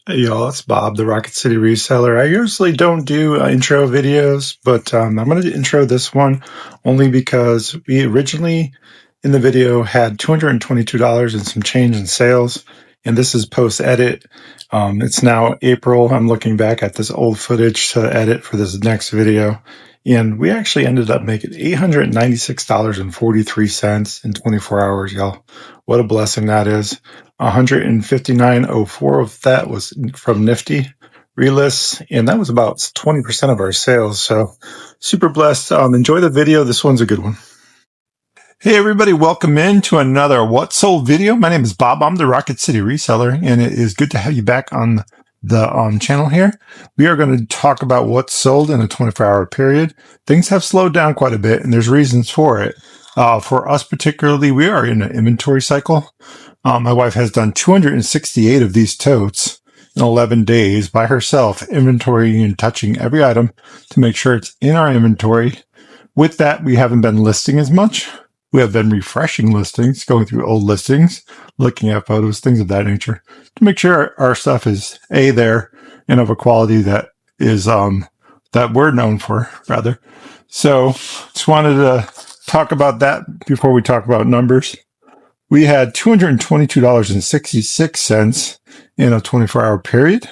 Hey y'all, it's Bob, the Rocket City Reseller. I usually don't do intro videos, but I'm going to intro this one only because we originally in the video had $222 and some change in sales, and this is post-edit. It's now April. I'm looking back at this old footage to edit for this next video, and we actually ended up making $896.43 in 24 hours, y'all. What a blessing that is. 159.04 of that was from Nifty relists, and that was about 20% of our sales. So super blessed. Enjoy the video. This one's a good one. Hey everybody, welcome in to another What Sold video. My name is Bob. I'm the Rocket City Reseller, and it is good to have you back on the channel here. We are going to talk about what's sold in a 24-hour period. Things have slowed down quite a bit, and there's reasons for it. For us particularly, we are in an inventory cycle. My wife has done 268 of these totes in 11 days by herself, inventorying and touching every item to make sure it's in our inventory. With that, we haven't been listing as much. We have been refreshing listings, going through old listings, looking at photos, things of that nature, to make sure our stuff is there and of a quality that is that we're known for, rather. So just wanted to talk about that before we talk about numbers. We had $222.66 in a 24-hour period.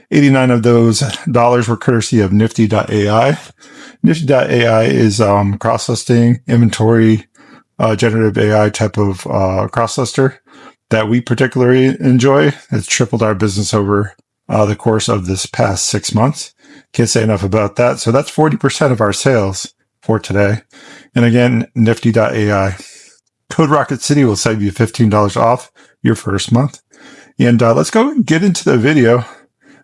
89 of those dollars were courtesy of Nifty.ai. Nifty.ai is cross-listing, inventory, generative AI type of cross-lister that we particularly enjoy. It's tripled our business over the course of this past 6 months. Can't say enough about that. So that's 40% of our sales for today. And again, Nifty.ai. Code Rocket City will save you $15 off your first month. And let's go and get into the video.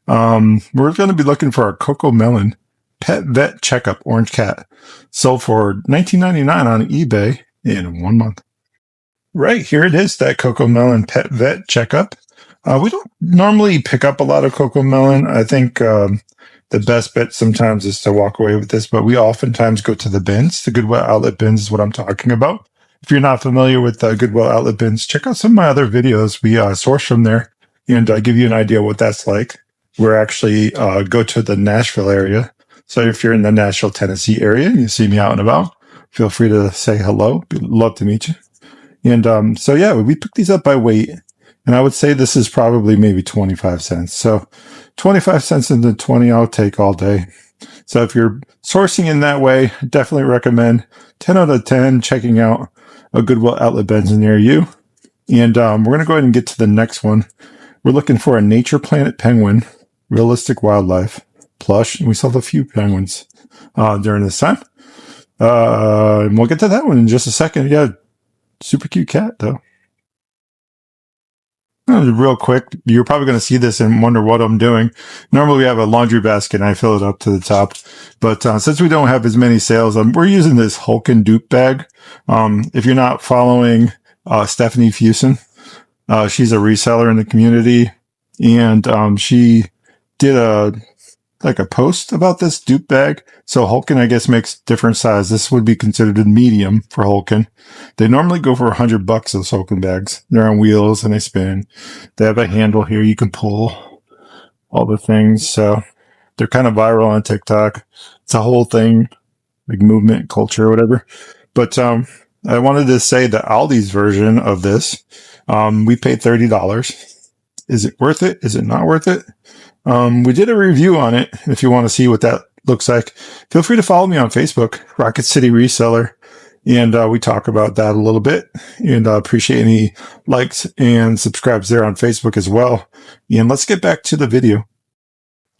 We're going to be looking for our Coco Melon Pet Vet Checkup Orange Cat. Sold for $19.99 on eBay in 1 month. Right, here it is, that Coco Melon Pet Vet Checkup. We don't normally pick up a lot of Coco Melon. I think the best bet sometimes is to walk away with this, but we oftentimes go to the bins. The Goodwill Outlet bins is what I'm talking about. If you're not familiar with Goodwill Outlet bins, check out some of my other videos. We source from there and give you an idea what that's like. We're actually go to the Nashville area. So if you're in the Nashville, Tennessee area and you see me out and about, feel free to say hello. We'd love to meet you. And so, yeah, we pick these up by weight. And I would say this is probably maybe 25 cents. So 25 cents into 20, I'll take all day. So if you're sourcing in that way, definitely recommend 10 out of 10 checking out a Goodwill Outlet bins near you. And we're going to go ahead and get to the next one. We're looking for a Nature Planet penguin, realistic wildlife, plush. And we sold a few penguins during this time. And we'll get to that one in just a second. Yeah, super cute cat, though. Real quick, you're probably going to see this and wonder what I'm doing. Normally we have a laundry basket and I fill it up to the top. But since we don't have as many sales, we're using this Hulkin dupe bag. If you're not following Stephanie Fusen, she's a reseller in the community. And she did a post about this dupe bag. So Hulkin, I guess, makes different size. This would be considered a medium for Hulkin. They normally go for $100, those Hulkin bags. They're on wheels and they spin. They have a handle here. You can pull all the things. So they're kind of viral on TikTok. It's a whole thing, like movement, culture, whatever. But I wanted to say the Aldi's version of this, we paid $30. Is it worth it? Is it not worth it? We did a review on it. If you want to see what that looks like, feel free to follow me on Facebook, Rocket City Reseller. And we talk about that a little bit. And appreciate any likes and subscribes there on Facebook as well. And let's get back to the video.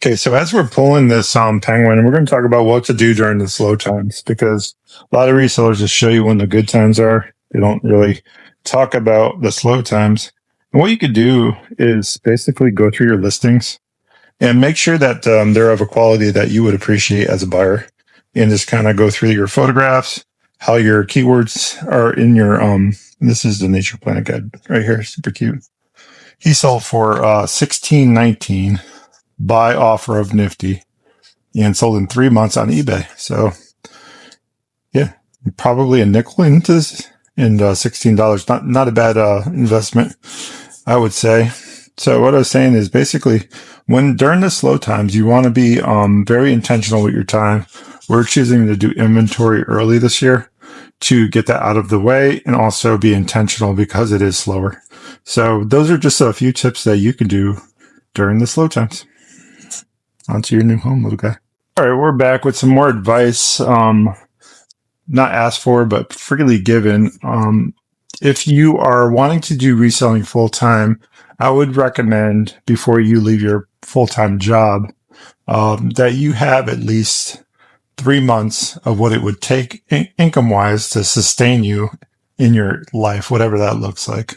Okay, so as we're pulling this penguin, we're going to talk about what to do during the slow times, because a lot of resellers just show you when the good times are. They don't really talk about the slow times. And what you could do is basically go through your listings and make sure that they're of a quality that you would appreciate as a buyer, and just kind of go through your photographs, how your keywords are in your, this is the Nature Planet guide right here. Super cute. He sold for $16.19 by offer of Nifty and sold in 3 months on eBay. So yeah, probably a nickel into this, and $16. Not a bad investment, I would say. So what I was saying is basically when during the slow times, you want to be very intentional with your time. We're choosing to do inventory early this year to get that out of the way and also be intentional because it is slower. So those are just a few tips that you can do during the slow times. Onto your new home, little guy. All right, we're back with some more advice. Not asked for, but freely given. If you are wanting to do reselling full time, I would recommend before you leave your full time job that you have at least 3 months of what it would take income wise to sustain you in your life, whatever that looks like.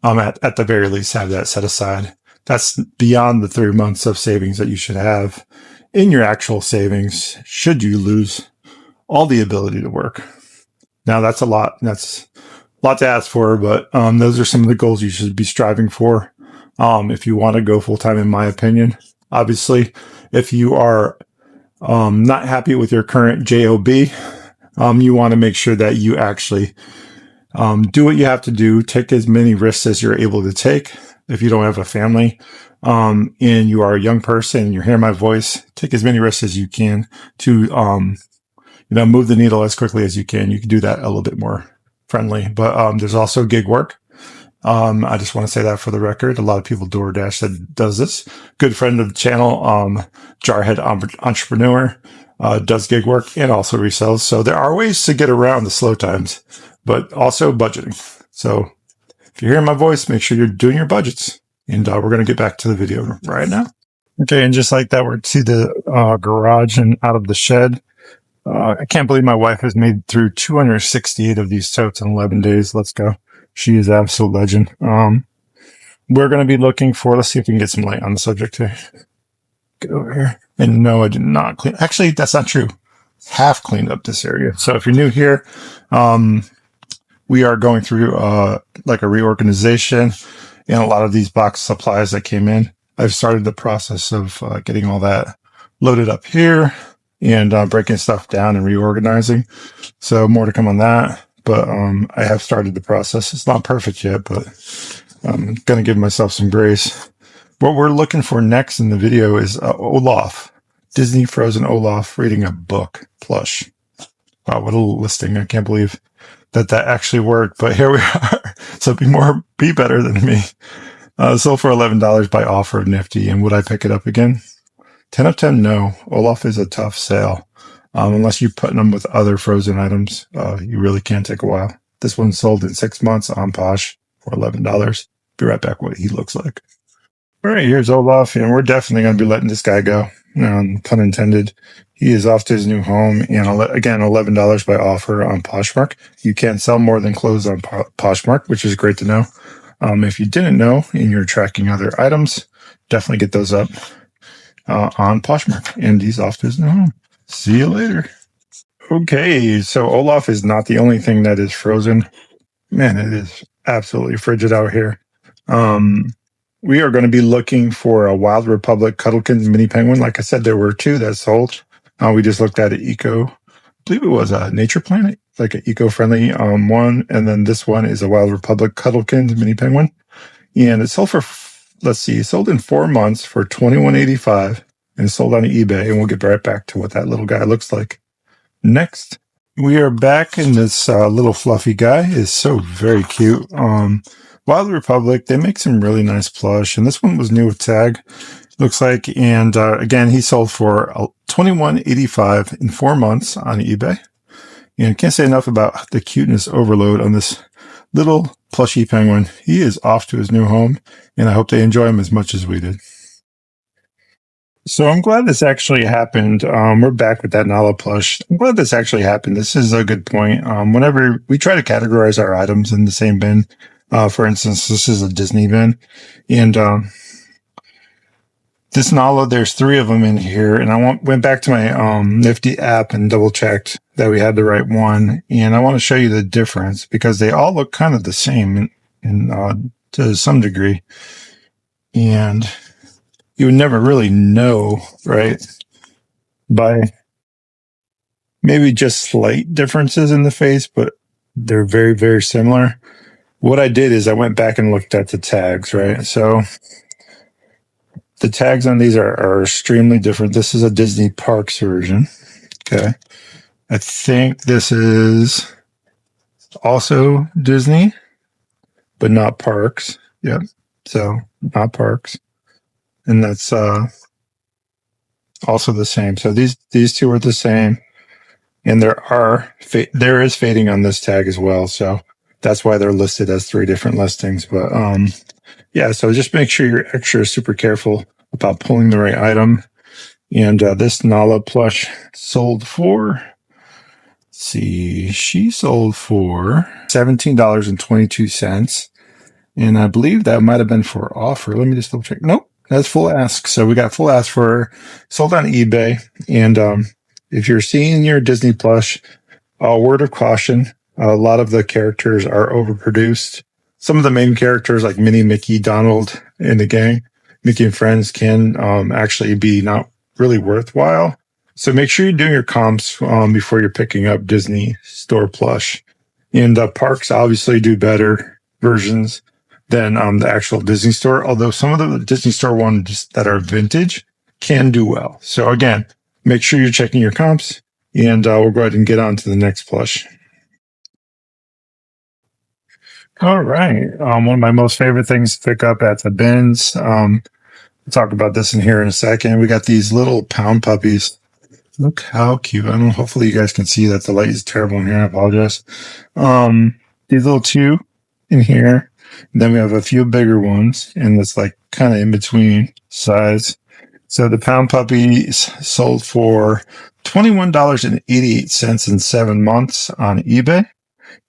At the very least, have that set aside. That's beyond the 3 months of savings that you should have in your actual savings, should you lose all the ability to work. Now, that's a lot. That's a lot to ask for, but those are some of the goals you should be striving for if you want to go full time, in my opinion. Obviously, if you are not happy with your current job, you want to make sure that you actually do what you have to do. Take as many risks as you're able to take. If you don't have a family and you are a young person and you're hearing my voice, take as many risks as you can to move the needle as quickly as you can. You can do that a little bit more friendly, but there's also gig work. I just want to say that for the record. A lot of people DoorDash that does this. Good friend of the channel, Jarhead Entrepreneur, does gig work and also resells. So there are ways to get around the slow times, but also budgeting. So if you're hearing my voice, make sure you're doing your budgets. And we're going to get back to the video right now. Okay, and just like that, we're to the garage and out of the shed. I can't believe my wife has made through 268 of these totes in 11 days. Let's go. She is an absolute legend. We're going to be looking for, let's see if we can get some light on the subject here. Get over here. And no, I did not clean. Actually, that's not true. Half cleaned up this area. So if you're new here, we are going through like a reorganization and a lot of these box supplies that came in. I've started the process of getting all that loaded up here and breaking stuff down and reorganizing. So more to come on that. But I have started the process. It's not perfect yet, but I'm going to give myself some grace. What we're looking for next in the video is Olaf, Disney Frozen Olaf reading a book, plush. Wow, what a listing. I can't believe that actually worked, but here we are. So be better than me. Sold for $11 by offer of Nifty. And would I pick it up again? 10 of 10, no. Olaf is a tough sale. Unless you're putting them with other frozen items, you really can take a while. This one sold in 6 months on Posh for $11. Be right back what he looks like. All right, here's Olaf, and we're definitely going to be letting this guy go. Pun intended. He is off to his new home, and again, $11 by offer on Poshmark. You can't sell more than clothes on Poshmark, which is great to know. If you didn't know and you're tracking other items, definitely get those up on Poshmark. And he's off to his new home. See you later. Okay, so Olaf is not the only thing that is frozen. Man, it is absolutely frigid out here. We are going to be looking for a Wild Republic Cuddlekins mini penguin. Like I said, there were 2 that sold. We just looked at it I believe it was a Nature Planet, like an eco-friendly one. And then this one is a Wild Republic Cuddlekins mini penguin. And it sold for, it sold in 4 months for $21.85 and sold on eBay. And we'll get right back to what that little guy looks like. Next, we are back, and this little fluffy guy is so very cute. Wild Republic, they make some really nice plush, and this one was new with tag, looks like. And again, he sold for $21.85 in 4 months on eBay. And can't say enough about the cuteness overload on this little plushy penguin. He is off to his new home, and I hope they enjoy him as much as we did. So I'm glad this actually happened. We're back with that Nala plush. I'm glad this actually happened. This is a good point. Whenever we try to categorize our items in the same bin, for instance, this is a Disney bin, and this Nala, there's 3 of them in here, and I went back to my Nifty app and double checked that we had the right one, and I want to show you the difference because they all look kind of the same to some degree, and you would never really know, right? By maybe just slight differences in the face, but they're very, very similar. What I did is I went back and looked at the tags, right? So The tags on these are extremely different. This is a Disney Parks version. Okay. I think this is also Disney, but not Parks. Yep. So not Parks. And that's also the same. So these two are the same. And there is fading on this tag as well. So that's why they're listed as 3 different listings. But yeah, so just make sure you're extra super careful about pulling the right item. And this Nala plush sold for, she sold for $17.22. And I believe that might have been for offer. Let me just double check. Nope, that's full ask. So we got full ask for her, sold on eBay. And if you're seeing your Disney plush, a word of caution, a lot of the characters are overproduced. Some of the main characters like Minnie, Mickey, Donald, and the gang, Mickey and Friends, can actually be not really worthwhile. So make sure you're doing your comps before you're picking up Disney store plush. And parks obviously do better versions than the actual Disney store, although some of the Disney store ones that are vintage can do well. So again, make sure you're checking your comps, and we'll go ahead and get on to the next plush. All right. One of my most favorite things to pick up at the bins. We'll talk about this in here in a second. We got these little pound puppies. Look how cute. I don't know. Hopefully you guys can see that. The light is terrible in here. I apologize. These little 2 in here. And then we have a few bigger ones, and it's like kind of in between size. So the pound puppies sold for $21.88 in 7 months on eBay.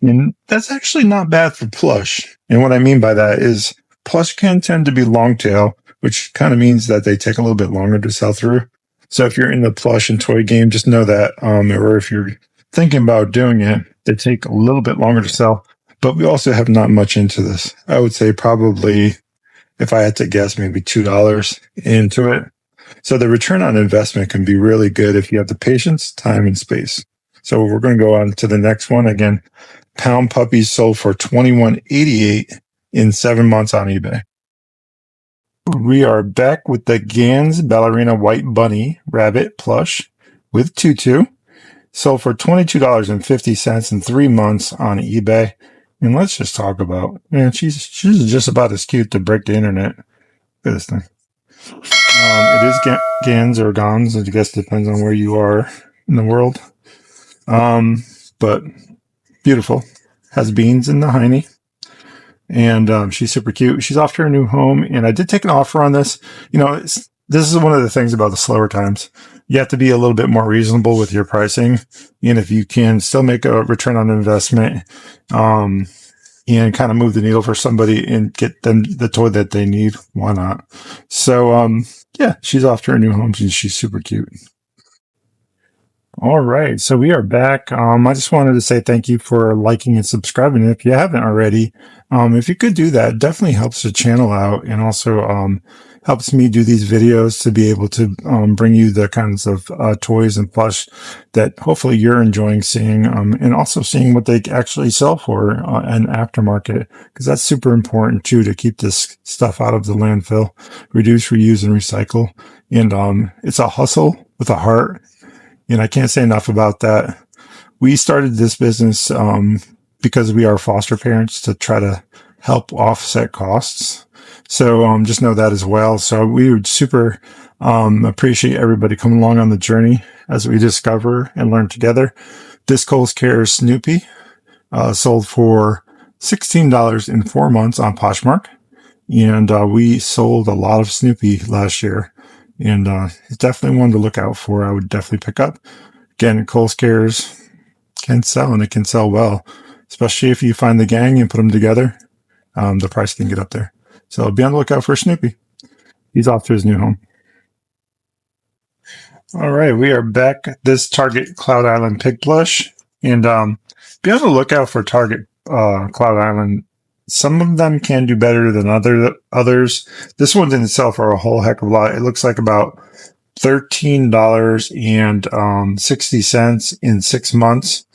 And that's actually not bad for plush. And what I mean by that is plush can tend to be long tail, which kind of means that they take a little bit longer to sell through. So if you're in the plush and toy game, just know that, or if you're thinking about doing it, they take a little bit longer to sell. But we also have not much into this. I would say probably, if I had to guess, maybe $2 into it. So the return on investment can be really good if you have the patience, time, and space. So we're going to go on to the next one. Again, pound puppies sold for $21.88 in 7 months on eBay. We are back with the Gans Ballerina White Bunny Rabbit plush with tutu. Sold for $22.50 in 3 months on eBay. And let's just talk about, man, she's just about as cute to break the internet. Look at this thing. It is Gans or Gons. I guess it depends on where you are in the world. But beautiful. Has beans in the hiney. And she's super cute. She's off to her new home. And I did take an offer on this. You know, this is one of the things about the slower times. You have to be a little bit more reasonable with your pricing. And if you can still make a return on investment, and kind of move the needle for somebody and get them the toy that they need, why not? So, yeah, she's off to her new home and she's super cute. All right, so we are back. I just wanted to say thank you for liking and subscribing. If you haven't already, if you could do that, it definitely helps the channel out, and also helps me do these videos to be able to bring you the kinds of toys and plush that hopefully you're enjoying seeing, and also seeing what they actually sell for an aftermarket, because that's super important too, to keep this stuff out of the landfill, reduce, reuse, and recycle. And it's a hustle with a heart. And I can't say enough about that. We started this business because we are foster parents to try to help offset costs. So just know that as well. So we would super appreciate everybody coming along on the journey as we discover and learn together. This Kohl's Care Snoopy sold for $16 in 4 months on Poshmark. And we sold a lot of Snoopy last year. And it's definitely one to look out for. I would definitely pick up. Again, Kohl's Cares can sell, and it can sell well, especially if you find the gang and put them together. The price can get up there. So be on the lookout for Snoopy. He's off to his new home. All right, we are back at this Target Cloud Island pig plush. And be on the lookout for Target Cloud Island. Some of them can do better than others. This one didn't sell for a whole heck of a lot. It looks like about $13.60 in 6 months,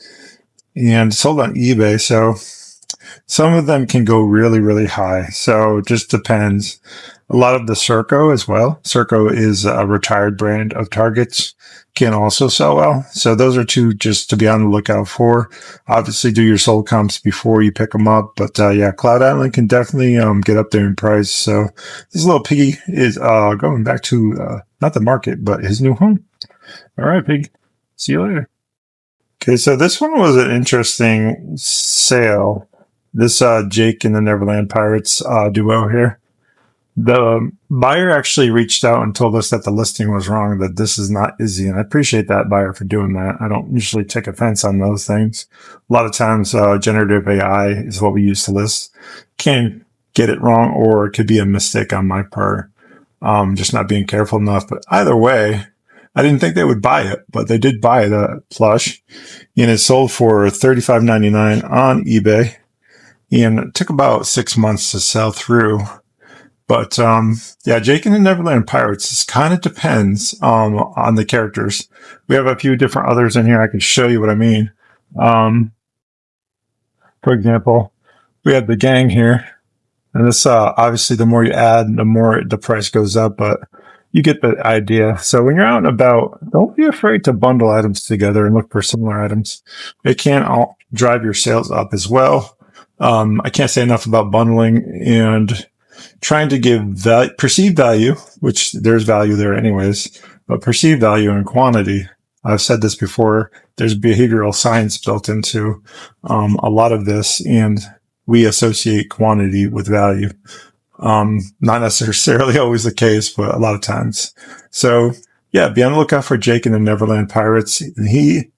and sold on eBay. So some of them can go really, really high. So it just depends. A lot of the Circo as well. Circo is a retired brand of targets, can also sell well. So those are two just to be on the lookout for. Obviously, do your sold comps before you pick them up. But yeah, Cloud Island can definitely get up there in price. So this little piggy is going back to not the market, but his new home. All right, pig. See you later. Okay, so this one was an interesting sale. This Jake and the Neverland Pirates duo here. The buyer actually reached out and told us that the listing was wrong, that this is not Izzy. And I appreciate that buyer for doing that. I don't usually take offense on those things. A lot of times, generative AI is what we use to list. Can get it wrong, or it could be a mistake on my part. Just not being careful enough. But either way, I didn't think they would buy it, but they did buy the plush, and it sold for $35.99 on eBay. And it took about 6 months to sell through. But yeah, Jake and the Neverland Pirates kind of depends on the characters. We have a few different others in here. I can show you what I mean. For example, we have the gang here. And this, obviously, the more you add, the more the price goes up. But you get the idea. So when you're out and about, don't be afraid to bundle items together and look for similar items. It can all drive your sales up as well. I can't say enough about bundling and trying to give perceived value, which there's value there anyways, but perceived value and quantity. I've said this before. There's behavioral science built into a lot of this, and we associate quantity with value. Not necessarily always the case, but a lot of times. So yeah, be on the lookout for Jake and the Neverland Pirates. He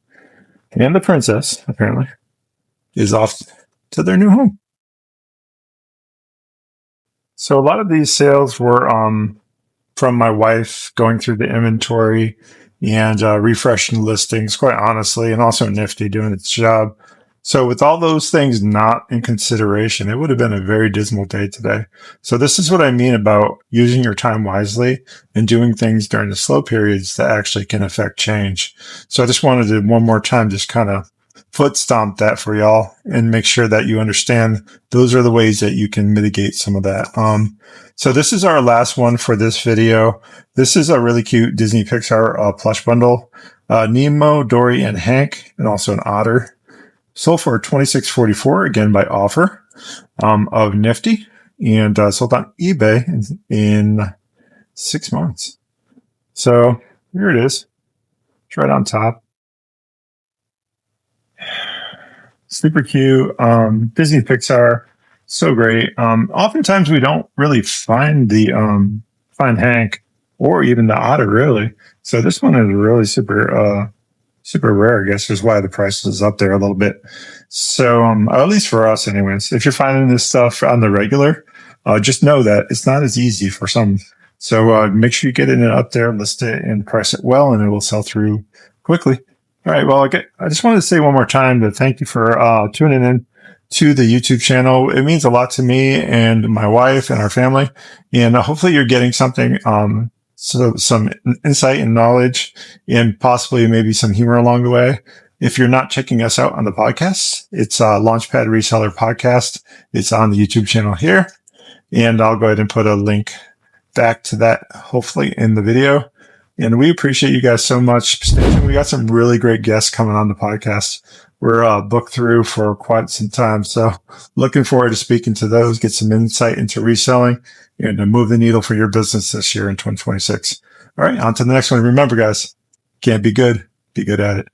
and the princess, apparently, is off to their new home. So a lot of these sales were from my wife going through the inventory and refreshing listings, quite honestly, and also Nifty doing its job. So with all those things not in consideration, it would have been a very dismal day today. So this is what I mean about using your time wisely and doing things during the slow periods that actually can affect change. So I just wanted to one more time just kind of foot stomp that for y'all and make sure that you understand those are the ways that you can mitigate some of that. So this is our last one for this video. This is a really cute Disney Pixar plush bundle. Nemo, Dory, and Hank, and also an otter. Sold for $26.44, again by offer of Nifty, and sold on eBay in 6 months. So here it is. It's right on top. Super cute. Disney Pixar, so great. Oftentimes we don't really find the find Hank or even the otter really. So this one is really super rare. I guess is why the price is up there a little bit. So at least for us, anyways. If you're finding this stuff on the regular, just know that it's not as easy for some. So make sure you get it up there, list it, and price it well, and it will sell through quickly. All right. Well, I just wanted to say one more time that thank you for tuning in to the YouTube channel. It means a lot to me and my wife and our family. And hopefully you're getting something, so some insight and knowledge and possibly maybe some humor along the way. If you're not checking us out on the podcast, it's Launchpad Reseller Podcast. It's on the YouTube channel here. And I'll go ahead and put a link back to that hopefully in the video. And we appreciate you guys so much. Stay tuned. We got some really great guests coming on the podcast. We're booked through for quite some time. So looking forward to speaking to those, get some insight into reselling and to move the needle for your business this year in 2026. All right, on to the next one. Remember, guys, can't be good at it.